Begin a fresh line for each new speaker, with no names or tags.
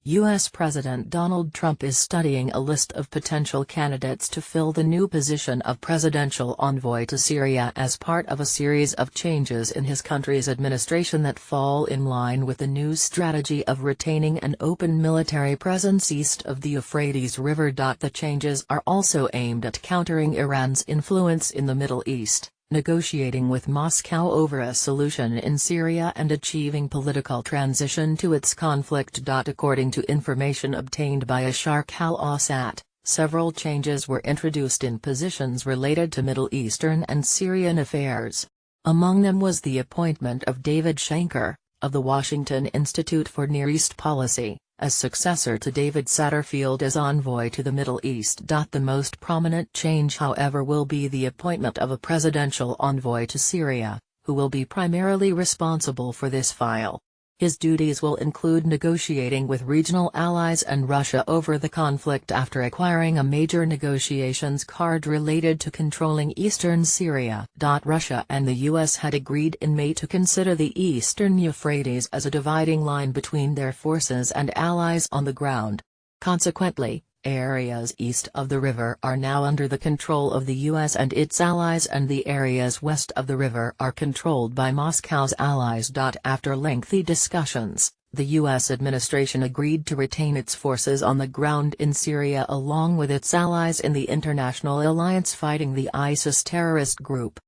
U.S. President Donald Trump is studying a list of potential candidates to fill the new position of presidential envoy to Syria as part of a series of changes in his country's administration that fall in line with the new strategy of retaining an open military presence east of the Euphrates River. The changes are also aimed at countering Iran's influence in the Middle East, negotiating with Moscow over a solution in Syria and achieving political transition to its conflict. According to information obtained by Asharq al-Awsat, several changes were introduced in positions related to Middle Eastern and Syrian affairs. Among them was the appointment of David Shanker, of the Washington Institute for Near East Policy, as successor to David Satterfield as envoy to the Middle East. The most prominent change, however, will be the appointment of a presidential envoy to Syria, who will be primarily responsible for this file. His duties will include negotiating with regional allies and Russia over the conflict after acquiring a major negotiations card related to controlling eastern Syria. Russia and the U.S. had agreed in May to consider the eastern Euphrates as a dividing line between their forces and allies on the ground. Consequently, areas east of the river are now under the control of the U.S. and its allies, and the areas west of the river are controlled by Moscow's allies. After lengthy discussions, the U.S. administration agreed to retain its forces on the ground in Syria along with its allies in the international alliance fighting the ISIS terrorist group.